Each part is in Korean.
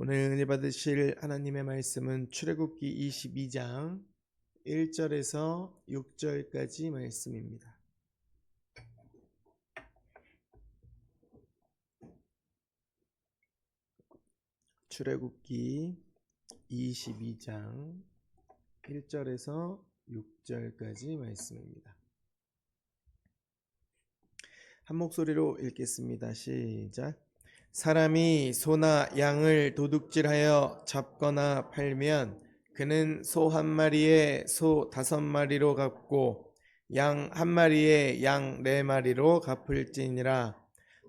오늘 은혜 받으실 하나님의 말씀은 출애굽기 22장 1절에서 6절까지 말씀입니다. 출애굽기 22장 1절에서 6절까지 말씀입니다. 한 목소리로 읽겠습니다. 시작. 사람이 소나 양을 도둑질하여 잡거나 팔면 그는 소 한 마리에 소 5마리로 갚고 양 한 마리에 양 4마리로 갚을지니라.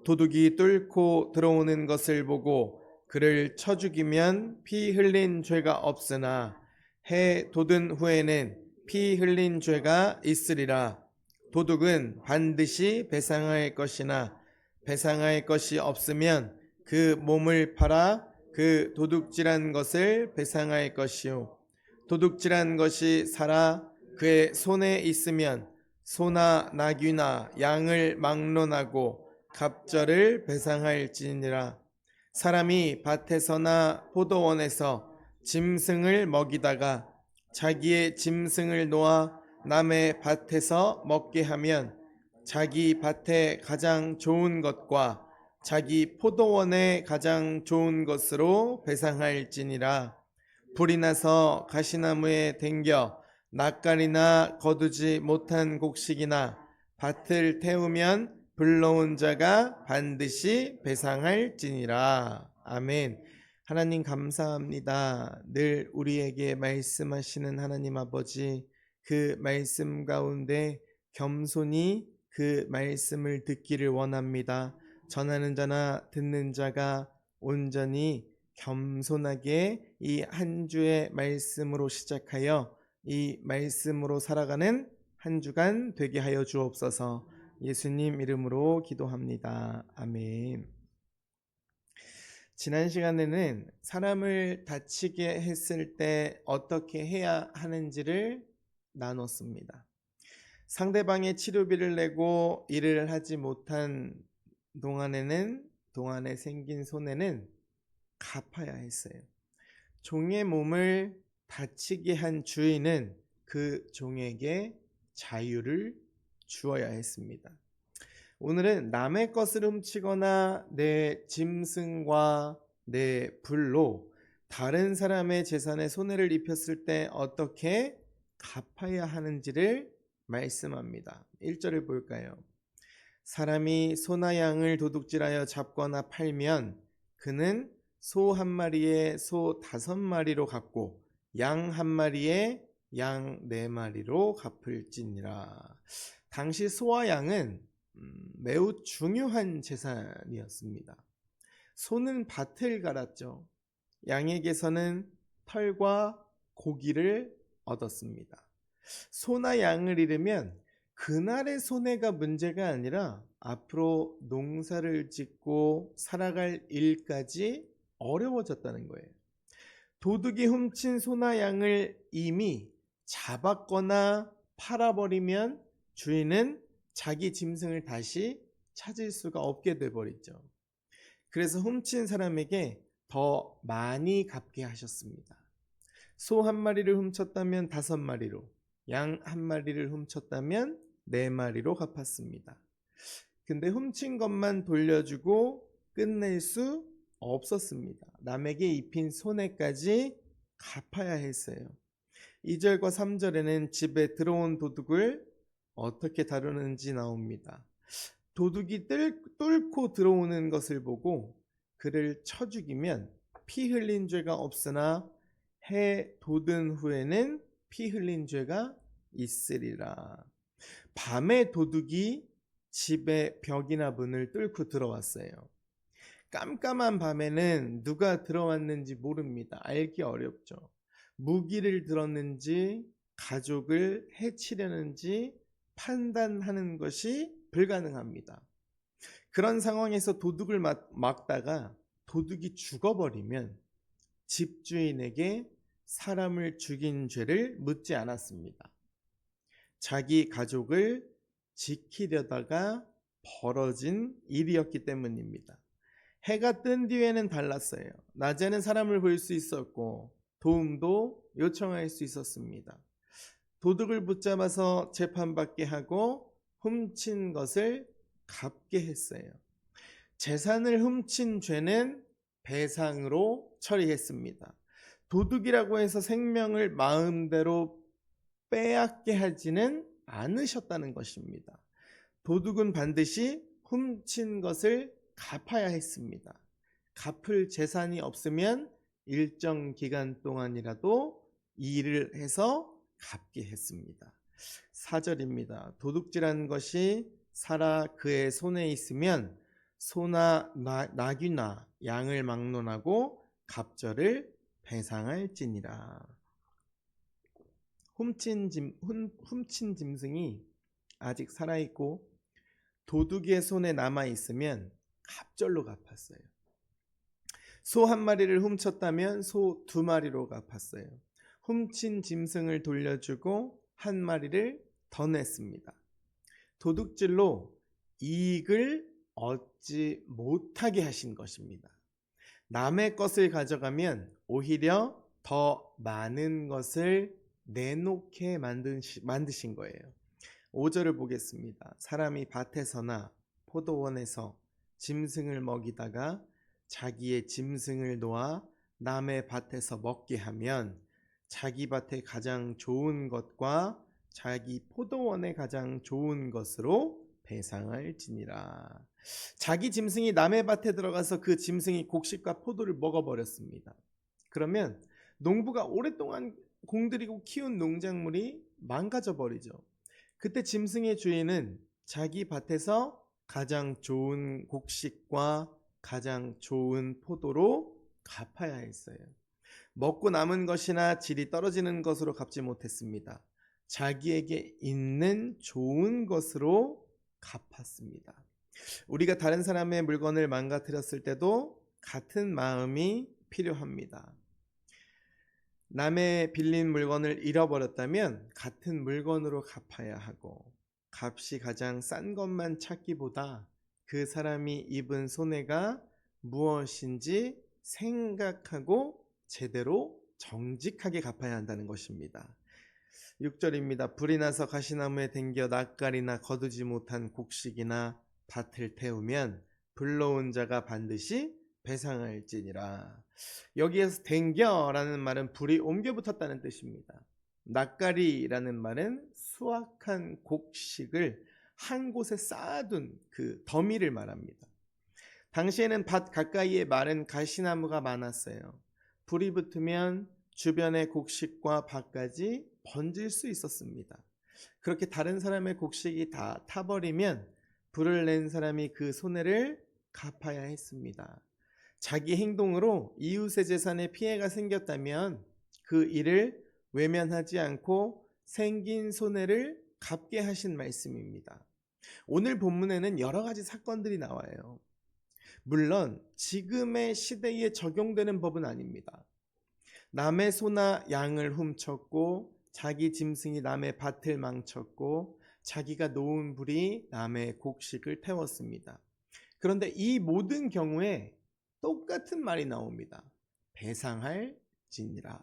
도둑이 뚫고 들어오는 것을 보고 그를 쳐 죽이면 피 흘린 죄가 없으나 해 돋은 후에는 피 흘린 죄가 있으리라. 도둑은 반드시 배상할 것이나 배상할 것이 없으면 그 몸을 팔아 그 도둑질한 것을 배상할 것이요 도둑질한 것이 살아 그의 손에 있으면 소나 나귀나 양을 막론하고 갑절을 배상할지니라. 사람이 밭에서나 포도원에서 짐승을 먹이다가 자기의 짐승을 놓아 남의 밭에서 먹게 하면 자기 밭에 가장 좋은 것과 자기 포도원에 가장 좋은 것으로 배상할지니라. 불이 나서 가시나무에 댕겨 낯가리나 거두지 못한 곡식이나 밭을 태우면 불러온 자가 반드시 배상할지니라. 아멘. 하나님 감사합니다. 늘 우리에게 말씀하시는 하나님 아버지, 그 말씀 가운데 겸손히 그 말씀을 듣기를 원합니다. 전하는 자나 듣는 자가 온전히 겸손하게 이 한 주의 말씀으로 시작하여 이 말씀으로 살아가는 한 주간 되게 하여 주옵소서. 예수님 이름으로 기도합니다. 아멘. 지난 시간에는 사람을 다치게 했을 때 어떻게 해야 하는지를 나눴습니다. 상대방의 치료비를 내고 일을 하지 못한 동안에 생긴 손해는 갚아야 했어요. 종의 몸을 다치게 한 주인은 그 종에게 자유를 주어야 했습니다. 오늘은 남의 것을 훔치거나 내 짐승과 내 불로 다른 사람의 재산에 손해를 입혔을 때 어떻게 갚아야 하는지를 말씀합니다. 1절을 볼까요? 사람이 소나 양을 도둑질하여 잡거나 팔면 그는 소 한 마리에 소 5마리로 갚고 양 한 마리에 양 4마리로 갚을지니라. 당시 소와 양은 매우 중요한 재산이었습니다. 소는 밭을 갈았죠. 양에게서는 털과 고기를 얻었습니다. 소나 양을 잃으면 그날의 손해가 문제가 아니라 앞으로 농사를 짓고 살아갈 일까지 어려워졌다는 거예요. 도둑이 훔친 소나 양을 이미 잡았거나 팔아버리면 주인은 자기 짐승을 다시 찾을 수가 없게 돼버리죠. 그래서 훔친 사람에게 더 많이 갚게 하셨습니다. 소 한 마리를 훔쳤다면 5마리로, 양 한 마리를 훔쳤다면 4마리로 갚았습니다. 근데 훔친 것만 돌려주고 끝낼 수 없었습니다. 남에게 입힌 손해까지 갚아야 했어요. 2절과 3절에는 집에 들어온 도둑을 어떻게 다루는지 나옵니다. 도둑이 뚫고 들어오는 것을 보고 그를 쳐 죽이면 피 흘린 죄가 없으나 해 돋은 후에는 피 흘린 죄가 있으리라. 밤에 도둑이 집의 벽이나 문을 뚫고 들어왔어요. 깜깜한 밤에는 누가 들어왔는지 모릅니다. 알기 어렵죠. 무기를 들었는지 가족을 해치려는지 판단하는 것이 불가능합니다. 그런 상황에서 도둑을 막다가 도둑이 죽어버리면 집주인에게 사람을 죽인 죄를 묻지 않았습니다. 자기 가족을 지키려다가 벌어진 일이었기 때문입니다. 해가 뜬 뒤에는 달랐어요. 낮에는 사람을 볼 수 있었고 도움도 요청할 수 있었습니다. 도둑을 붙잡아서 재판받게 하고 훔친 것을 갚게 했어요. 재산을 훔친 죄는 배상으로 처리했습니다. 도둑이라고 해서 생명을 마음대로 빼앗게 하지는 않으셨다는 것입니다. 도둑은 반드시 훔친 것을 갚아야 했습니다. 갚을 재산이 없으면 일정 기간 동안이라도 일을 해서 갚게 했습니다. 4절입니다. 도둑질한 것이 살아 그의 손에 있으면 소나 나귀나 양을 막론하고 갑절을 배상할지니라. 훔친 짐승이 아직 살아있고 도둑의 손에 남아있으면 갑절로 갚았어요. 소 한 마리를 훔쳤다면 소 2마리로 갚았어요. 훔친 짐승을 돌려주고 한 마리를 더 냈습니다. 도둑질로 이익을 얻지 못하게 하신 것입니다. 남의 것을 가져가면 오히려 더 많은 것을 내놓게 만드신 거예요. 5절을 보겠습니다. 사람이 밭에서나 포도원에서 짐승을 먹이다가 자기의 짐승을 놓아 남의 밭에서 먹게 하면 자기 밭에 가장 좋은 것과 자기 포도원에 가장 좋은 것으로 배상할지니라. 자기 짐승이 남의 밭에 들어가서 그 짐승이 곡식과 포도를 먹어버렸습니다. 그러면 농부가 오랫동안 공들이고 키운 농작물이 망가져 버리죠. 그때 짐승의 주인은 자기 밭에서 가장 좋은 곡식과 가장 좋은 포도로 갚아야 했어요. 먹고 남은 것이나 질이 떨어지는 것으로 갚지 못했습니다. 자기에게 있는 좋은 것으로 갚았습니다. 우리가 다른 사람의 물건을 망가뜨렸을 때도 같은 마음이 필요합니다. 남의 빌린 물건을 잃어버렸다면 같은 물건으로 갚아야 하고, 값이 가장 싼 것만 찾기보다 그 사람이 입은 손해가 무엇인지 생각하고 제대로 정직하게 갚아야 한다는 것입니다. 6절입니다. 불이 나서 가시나무에 댕겨 낯가리나 거두지 못한 곡식이나 밭을 태우면 불러온 자가 반드시 배상할지니라. 여기에서 댕겨라는 말은 불이 옮겨 붙었다는 뜻입니다. 낯가리라는 말은 수확한 곡식을 한 곳에 쌓아둔 그 더미를 말합니다. 당시에는 밭 가까이에 마른 가시나무가 많았어요. 불이 붙으면 주변의 곡식과 밭까지 번질 수 있었습니다. 그렇게 다른 사람의 곡식이 다 타버리면 불을 낸 사람이 그 손해를 갚아야 했습니다. 자기 행동으로 이웃의 재산에 피해가 생겼다면 그 일을 외면하지 않고 생긴 손해를 갚게 하신 말씀입니다. 오늘 본문에는 여러 가지 사건들이 나와요. 물론 지금의 시대에 적용되는 법은 아닙니다. 남의 소나 양을 훔쳤고 자기 짐승이 남의 밭을 망쳤고 자기가 놓은 불이 남의 곡식을 태웠습니다. 그런데 이 모든 경우에 똑같은 말이 나옵니다. 배상할지니라.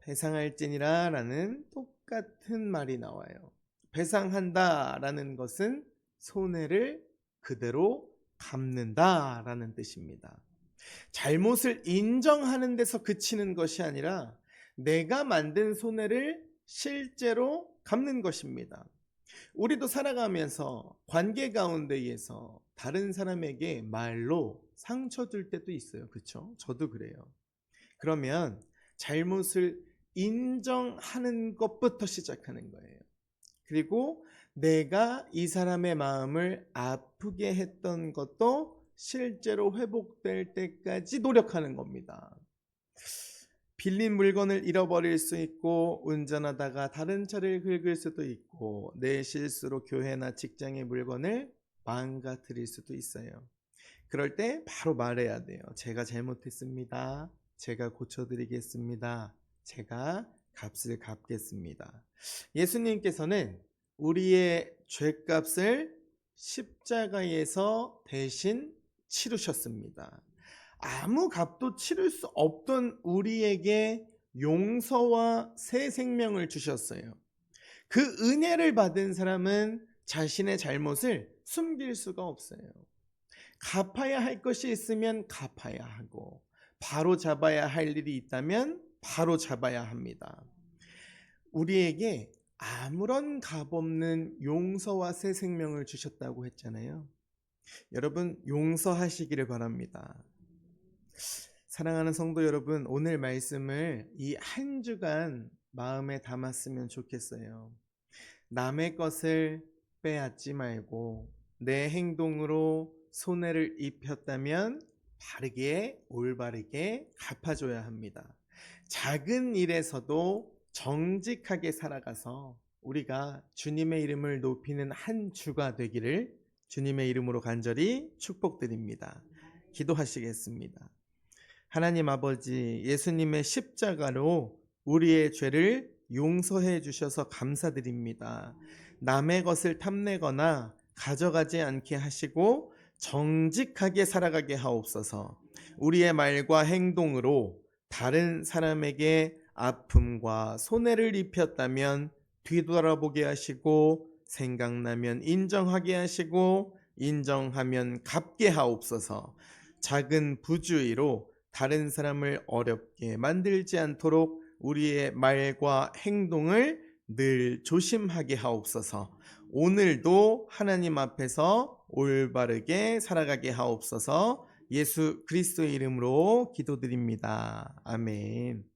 배상할지니라 라는 똑같은 말이 나와요. 배상한다 라는 것은 손해를 그대로 갚는다 라는 뜻입니다. 잘못을 인정하는 데서 그치는 것이 아니라 내가 만든 손해를 실제로 갚는 것입니다. 우리도 살아가면서 관계 가운데에서 다른 사람에게 말로 상처 줄 때도 있어요. 그렇죠? 저도 그래요. 그러면 잘못을 인정하는 것부터 시작하는 거예요. 그리고 내가 이 사람의 마음을 아프게 했던 것도 실제로 회복될 때까지 노력하는 겁니다. 빌린 물건을 잃어버릴 수 있고 운전하다가 다른 차를 긁을 수도 있고 내 실수로 교회나 직장의 물건을 망가뜨릴 수도 있어요. 그럴 때 바로 말해야 돼요. 제가 잘못했습니다. 제가 고쳐드리겠습니다. 제가 값을 갚겠습니다. 예수님께서는 우리의 죄값을 십자가에서 대신 치르셨습니다. 아무 값도 치를 수 없던 우리에게 용서와 새 생명을 주셨어요. 그 은혜를 받은 사람은 자신의 잘못을 숨길 수가 없어요. 갚아야 할 것이 있으면 갚아야 하고, 바로 잡아야 할 일이 있다면 바로 잡아야 합니다. 우리에게 아무런 값 없는 용서와 새 생명을 주셨다고 했잖아요. 여러분, 용서하시기를 바랍니다. 사랑하는 성도 여러분, 오늘 말씀을 이 한 주간 마음에 담았으면 좋겠어요. 남의 것을 빼앗지 말고 내 행동으로 손해를 입혔다면 바르게 올바르게 갚아줘야 합니다. 작은 일에서도 정직하게 살아가서 우리가 주님의 이름을 높이는 한 주가 되기를 주님의 이름으로 간절히 축복드립니다. 기도하시겠습니다. 하나님 아버지, 예수님의 십자가로 우리의 죄를 용서해 주셔서 감사드립니다. 남의 것을 탐내거나 가져가지 않게 하시고 정직하게 살아가게 하옵소서. 우리의 말과 행동으로 다른 사람에게 아픔과 손해를 입혔다면 뒤돌아보게 하시고, 생각나면 인정하게 하시고, 인정하면 갚게 하옵소서. 작은 부주의로 다른 사람을 어렵게 만들지 않도록 우리의 말과 행동을 늘 조심하게 하옵소서. 오늘도 하나님 앞에서 올바르게 살아가게 하옵소서. 예수 그리스도의 이름으로 기도드립니다. 아멘.